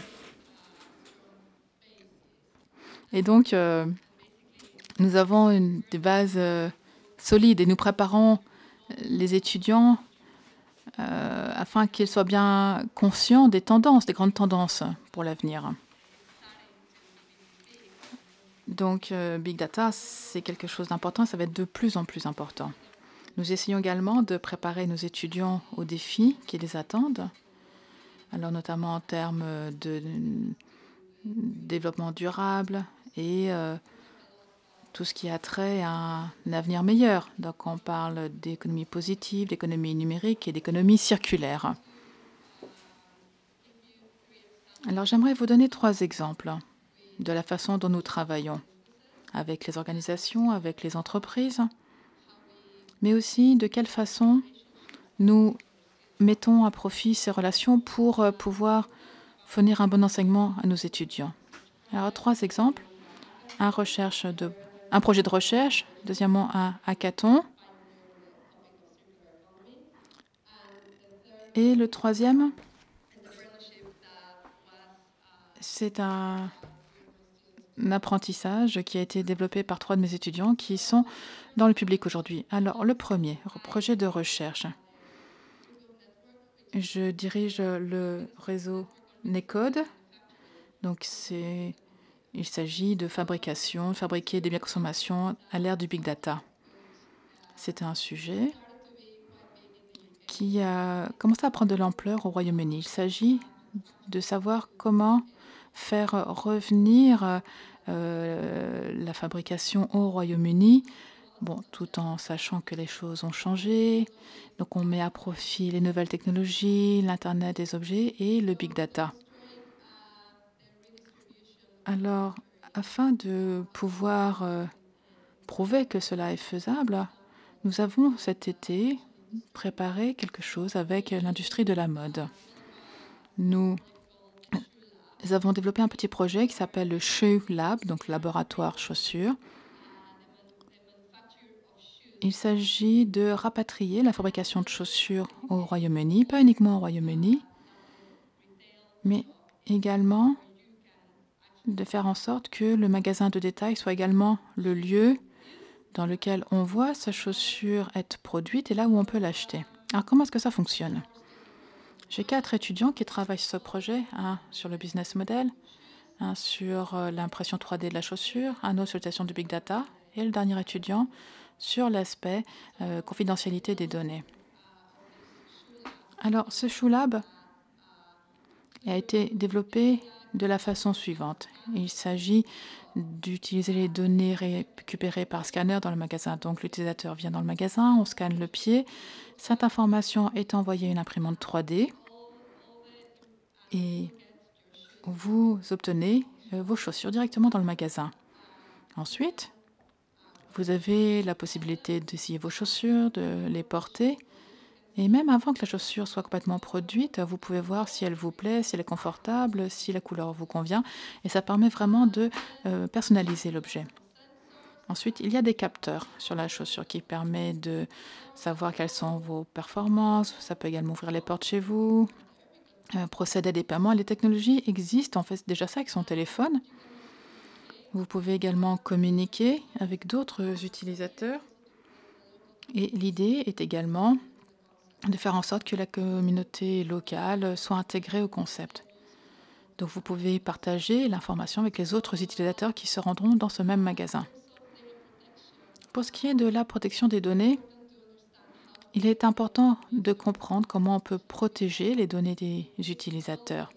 Et donc, nous avons des bases solides et nous préparons les étudiants afin qu'ils soient bien conscients des tendances, des grandes tendances pour l'avenir. Donc, Big Data, c'est quelque chose d'important et ça va être de plus en plus important. Nous essayons également de préparer nos étudiants aux défis qui les attendent, alors notamment en termes de développement durable et tout ce qui a trait à un avenir meilleur. Donc, on parle d'économie positive, d'économie numérique et d'économie circulaire. Alors, j'aimerais vous donner 3 exemples de la façon dont nous travaillons avec les organisations, avec les entreprises, mais aussi de quelle façon nous mettons à profit ces relations pour pouvoir fournir un bon enseignement à nos étudiants. Alors, 3 exemples. Un projet de recherche, deuxièmement un hackathon, et le troisième, c'est un apprentissage qui a été développé par 3 de mes étudiants qui sont dans le public aujourd'hui. Alors, le premier, projet de recherche. Je dirige le réseau NECODE. Donc, il s'agit de fabriquer des biens de consommation à l'ère du Big Data. C'est un sujet qui a commencé à prendre de l'ampleur au Royaume-Uni. Il s'agit de savoir comment faire revenir la fabrication au Royaume-Uni, tout en sachant que les choses ont changé. Donc, on met à profit les nouvelles technologies, l'Internet des objets et le Big Data. Alors, afin de pouvoir prouver que cela est faisable, nous avons cet été préparé quelque chose avec l'industrie de la mode. Nous avons développé un petit projet qui s'appelle le Shoe Lab, donc laboratoire chaussures. Il s'agit de rapatrier la fabrication de chaussures au Royaume-Uni, pas uniquement au Royaume-Uni, mais également de faire en sorte que le magasin de détail soit également le lieu dans lequel on voit sa chaussure être produite et là où on peut l'acheter. Alors, comment est-ce que ça fonctionne? J'ai 4 étudiants qui travaillent sur ce projet, un sur le business model, un sur l'impression 3D de la chaussure, un autre sur l'utilisation du Big Data et le dernier étudiant sur l'aspect confidentialité des données. Alors, ce Shoe Lab a été développé de la façon suivante. Il s'agit d'utiliser les données récupérées par scanner dans le magasin. Donc, l'utilisateur vient dans le magasin, on scanne le pied. Cette information est envoyée à une imprimante 3D et vous obtenez vos chaussures directement dans le magasin. Ensuite, vous avez la possibilité d'essayer vos chaussures, de les porter. Et même avant que la chaussure soit complètement produite, vous pouvez voir si elle vous plaît, si elle est confortable, si la couleur vous convient. Et ça permet vraiment de personnaliser l'objet. Ensuite, il y a des capteurs sur la chaussure qui permettent de savoir quelles sont vos performances. Ça peut également ouvrir les portes chez vous, procéder à des paiements. Les technologies existent, on fait déjà ça avec son téléphone. Vous pouvez également communiquer avec d'autres utilisateurs. Et l'idée est également de faire en sorte que la communauté locale soit intégrée au concept. Donc, vous pouvez partager l'information avec les autres utilisateurs qui se rendront dans ce même magasin. Pour ce qui est de la protection des données, il est important de comprendre comment on peut protéger les données des utilisateurs.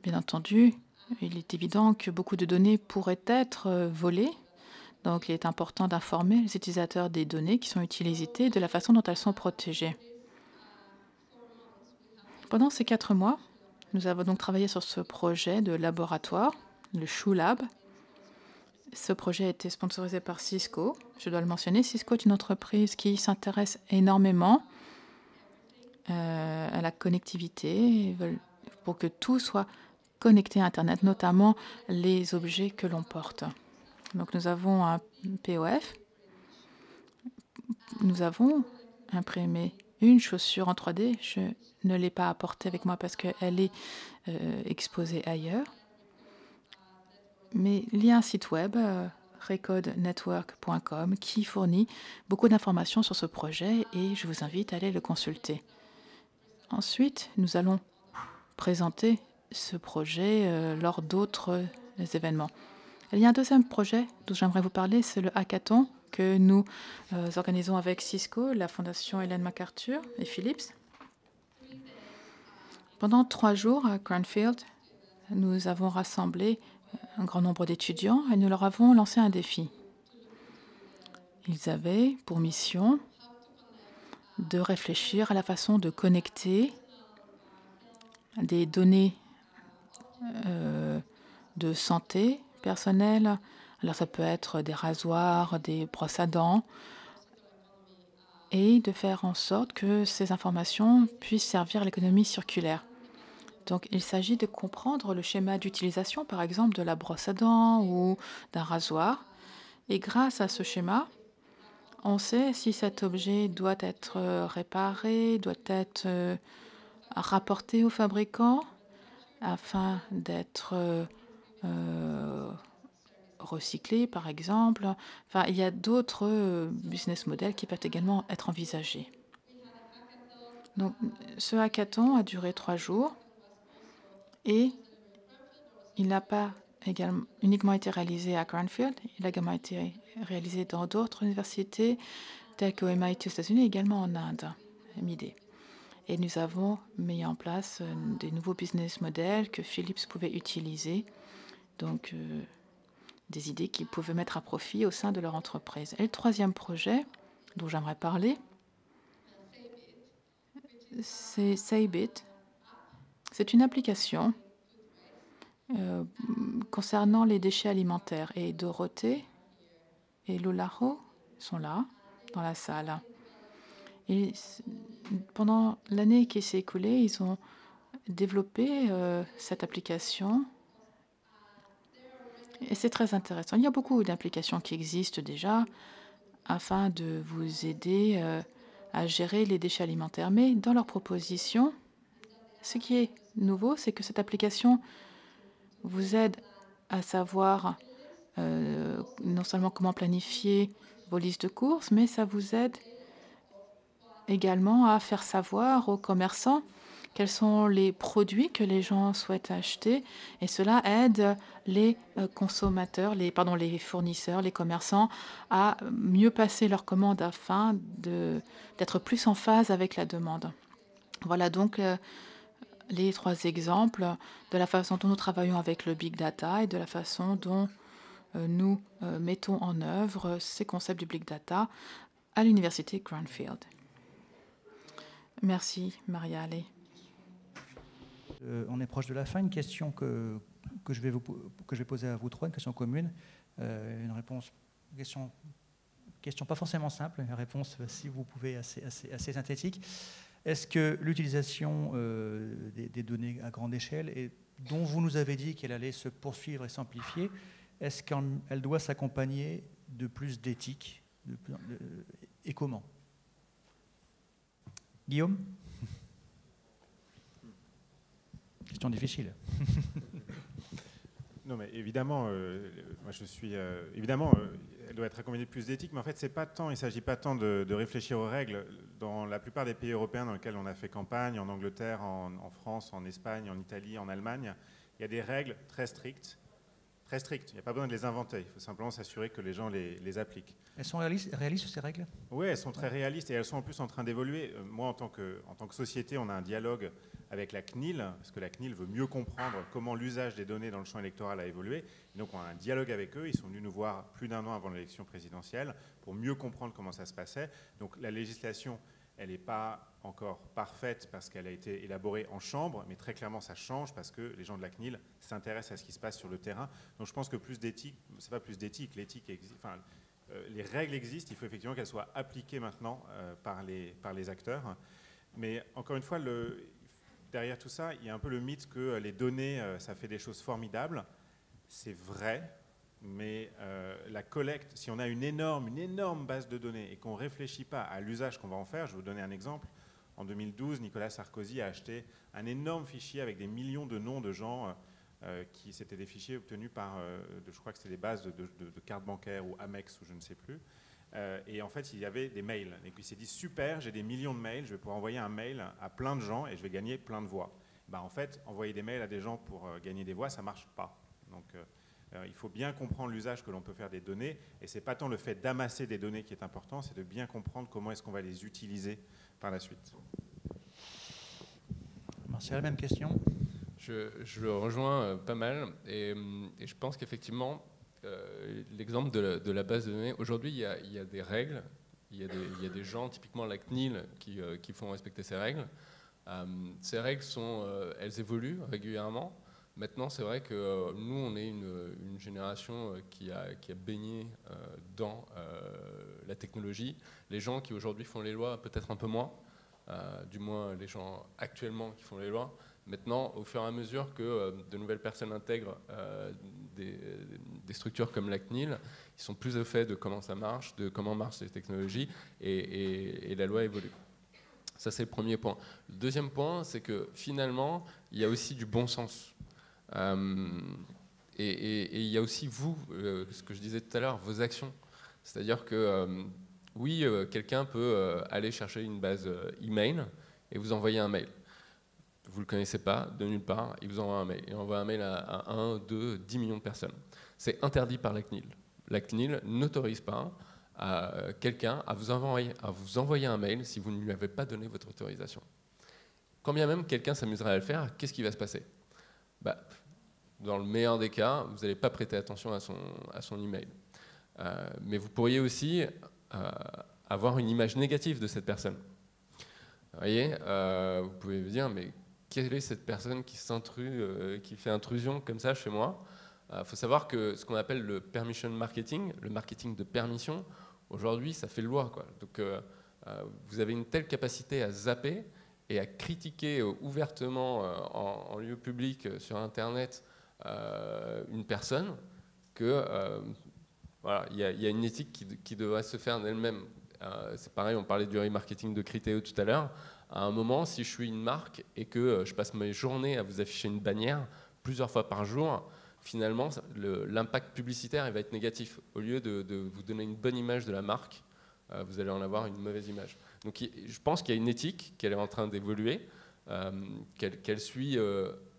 Bien entendu, il est évident que beaucoup de données pourraient être volées. Donc, il est important d'informer les utilisateurs des données qui sont utilisées et de la façon dont elles sont protégées. Pendant ces 4 mois, nous avons donc travaillé sur ce projet de laboratoire, le Shoe Lab. Ce projet a été sponsorisé par Cisco. Je dois le mentionner. Cisco est une entreprise qui s'intéresse énormément à la connectivité. Ils veulent pour que tout soit connecté à Internet, notamment les objets que l'on porte. Donc nous avons un POF. Nous avons imprimé une chaussure en 3D. Je ne l'ai pas apportée avec moi parce qu'elle est exposée ailleurs. Mais il y a un site web, recodenetwork.com, qui fournit beaucoup d'informations sur ce projet et je vous invite à aller le consulter. Ensuite, nous allons présenter ce projet lors d'autres événements. Il y a un deuxième projet dont j'aimerais vous parler, c'est le hackathon que nous organisons avec Cisco, la Fondation Ellen MacArthur et Philips. Pendant 3 jours à Cranfield, nous avons rassemblé un grand nombre d'étudiants et nous leur avons lancé un défi. Ils avaient pour mission de réfléchir à la façon de connecter des données de santé personnelle. Alors ça peut être des rasoirs, des brosses à dents, et de faire en sorte que ces informations puissent servir à l'économie circulaire. Donc il s'agit de comprendre le schéma d'utilisation, par exemple, de la brosse à dents ou d'un rasoir. Et grâce à ce schéma, on sait si cet objet doit être réparé, doit être rapporté au fabricant afin d'être recyclé, par exemple. Enfin, il y a d'autres business models qui peuvent également être envisagés. Donc, ce hackathon a duré 3 jours et il n'a pas uniquement été réalisé à Cranfield, il a également été réalisé dans d'autres universités telles qu'au MIT aux États-Unis et également en Inde, MIT. Et nous avons mis en place des nouveaux business models que Philips pouvait utiliser, donc des idées qu'ils pouvaient mettre à profit au sein de leur entreprise. Et le troisième projet dont j'aimerais parler, c'est Saybit. C'est une application concernant les déchets alimentaires. Et Dorothée et Lolaro sont là, dans la salle. Et pendant l'année qui s'est écoulée, ils ont développé cette application. Et c'est très intéressant. Il y a beaucoup d'applications qui existent déjà afin de vous aider à gérer les déchets alimentaires. Mais dans leur proposition, ce qui est nouveau, c'est que cette application vous aide à savoir non seulement comment planifier vos listes de courses, mais ça vous aide également à faire savoir aux commerçants quels sont les produits que les gens souhaitent acheter. Et cela aide les consommateurs, les fournisseurs, les commerçants à mieux passer leurs commandes afin d'être plus en phase avec la demande. Voilà donc les 3 exemples de la façon dont nous travaillons avec le Big Data et de la façon dont nous mettons en œuvre ces concepts du Big Data à l'université Cranfield. Merci, Maria-Allé. On est proche de la fin. Une question que je vais poser à vous 3, une question commune, une question pas forcément simple, une réponse, si vous pouvez, assez synthétique. Est-ce que l'utilisation des données à grande échelle, et dont vous nous avez dit qu'elle allait se poursuivre et s'amplifier, est-ce qu'elle doit s'accompagner de plus d'éthique et comment? Guillaume? Question difficile. Non, mais évidemment, moi je suis elle doit être accompagnée de plus d'éthique, mais en fait, il ne s'agit pas tant de réfléchir aux règles. Dans la plupart des pays européens dans lesquels on a fait campagne, en Angleterre, en France, en Espagne, en Italie, en Allemagne, il y a des règles très strictes. Très strictes. Il n'y a pas besoin de les inventer. Il faut simplement s'assurer que les gens les appliquent. Elles sont réalistes ces règles? Oui, elles sont très réalistes et elles sont en plus en train d'évoluer. Moi, en tant que société, on a un dialogue avec la CNIL, parce que la CNIL veut mieux comprendre comment l'usage des données dans le champ électoral a évolué. Et donc, on a un dialogue avec eux. Ils sont venus nous voir plus d'1 an avant l'élection présidentielle pour mieux comprendre comment ça se passait. Donc, la législation, Elle n'est pas encore parfaite parce qu'elle a été élaborée en chambre, mais très clairement ça change parce que les gens de la CNIL s'intéressent à ce qui se passe sur le terrain. Donc je pense que plus d'éthique, c'est pas plus d'éthique, l'éthique existe, enfin, les règles existent, il faut effectivement qu'elles soient appliquées maintenant par les acteurs. Mais encore une fois, derrière tout ça, il y a un peu le mythe que les données, ça fait des choses formidables. C'est vrai, mais la collecte, si on a une énorme base de données et qu'on ne réfléchit pas à l'usage qu'on va en faire, je vais vous donner un exemple. En 2012, Nicolas Sarkozy a acheté un énorme fichier avec des millions de noms de gens c'était des fichiers obtenus par, je crois que c'était des bases de cartes bancaires ou Amex ou je ne sais plus. Et en fait, il y avait des mails. Et puis il s'est dit, super, j'ai des millions de mails, je vais pouvoir envoyer un mail à plein de gens et je vais gagner plein de voix. Ben, en fait, envoyer des mails à des gens pour gagner des voix, ça ne marche pas. Donc il faut bien comprendre l'usage que l'on peut faire des données. Et ce n'est pas tant le fait d'amasser des données qui est important, c'est de bien comprendre comment est-ce qu'on va les utiliser par la suite. C'est la même question. Je le rejoins pas mal et je pense qu'effectivement, l'exemple de la base de données, aujourd'hui il y a des règles, il y a des gens, typiquement la CNIL, qui font respecter ces règles. Ces règles, elles évoluent régulièrement. Maintenant, c'est vrai que nous, on est une génération qui a baigné dans la technologie. Les gens qui aujourd'hui font les lois, peut-être un peu moins, du moins les gens actuellement qui font les lois. Maintenant, au fur et à mesure que de nouvelles personnes intègrent des structures comme la CNIL, ils sont plus au fait de comment ça marche, de comment marchent les technologies, et la loi évolue. Ça, c'est le premier point. Le deuxième point, c'est que finalement, il y a aussi du bon sens. Et il y a aussi vous, ce que je disais tout à l'heure, vos actions. C'est-à-dire que, oui, quelqu'un peut aller chercher une base email et vous envoyer un mail. Vous ne le connaissez pas, de nulle part, il vous envoie un mail. Il envoie un mail à 1, 2, 10 millions de personnes. C'est interdit par la CNIL. La CNIL n'autorise pas à quelqu'un à vous envoyer un mail si vous ne lui avez pas donné votre autorisation. Quand bien même quelqu'un s'amuserait à le faire, qu'est-ce qui va se passer ? Dans le meilleur des cas, vous n'allez pas prêter attention à son email. Mais vous pourriez aussi avoir une image négative de cette personne. Vous voyez, vous pouvez vous dire, mais quelle est cette personne qui fait intrusion comme ça chez moi ? Faut savoir que ce qu'on appelle le permission marketing, le marketing de permission, aujourd'hui, ça fait loi, quoi. Donc, vous avez une telle capacité à zapper et à critiquer ouvertement en lieu public sur Internet une personne que voilà, il y a une éthique qui devrait se faire d'elle-même. C'est pareil, on parlait du remarketing de Criteo tout à l'heure. À un moment, si je suis une marque et que je passe mes journées à vous afficher une bannière plusieurs fois par jour, finalement, l'impact publicitaire il va être négatif. Au lieu de vous donner une bonne image de la marque, vous allez en avoir une mauvaise image. Donc je pense qu'il y a une éthique, qu'elle est en train d'évoluer, qu'elle suit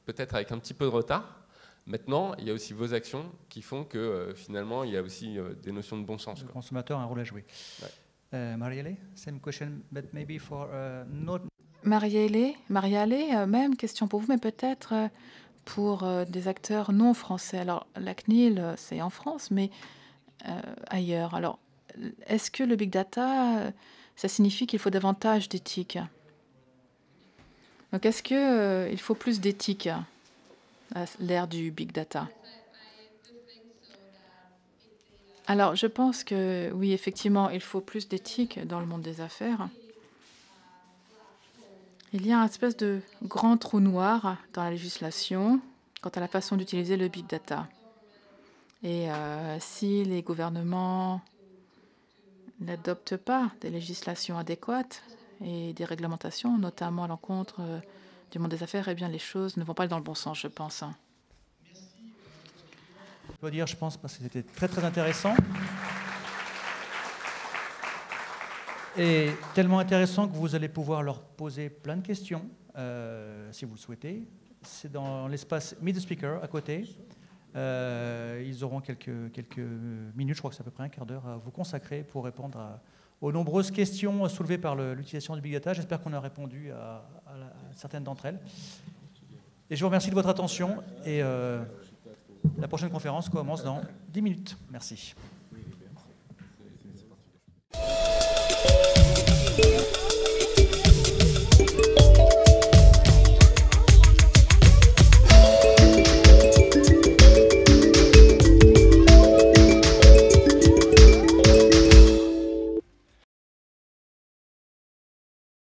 peut-être avec un petit peu de retard. Maintenant, il y a aussi vos actions qui font que finalement, il y a aussi des notions de bon sens. Le consommateur a un rôle à jouer. Ouais. Marielle, same question, but maybe for not. Marielle, même question pour vous, mais peut-être pour des acteurs non français. Alors, la CNIL, c'est en France, mais ailleurs. Alors, est-ce que le big data, ça signifie qu'il faut davantage d'éthique ? Donc, est-ce qu'il faut plus d'éthique à l'ère du big data ? Alors, je pense que oui, effectivement, il faut plus d'éthique dans le monde des affaires. Il y a une espèce de grand trou noir dans la législation quant à la façon d'utiliser le big data. Et si les gouvernements n'adoptent pas des législations adéquates et des réglementations, notamment à l'encontre du monde des affaires, eh bien, les choses ne vont pas dans le bon sens, je pense. Je dois dire, je pense, parce que c'était très très intéressant. Et tellement intéressant que vous allez pouvoir leur poser plein de questions, si vous le souhaitez. C'est dans l'espace Meet the Speaker, à côté. Ils auront quelques minutes, je crois que c'est à peu près un quart d'heure, à vous consacrer pour répondre aux nombreuses questions soulevées par l'utilisation du Big Data. J'espère qu'on a répondu à certaines d'entre elles. Et je vous remercie de votre attention. Et la prochaine conférence commence dans 10 minutes. Merci.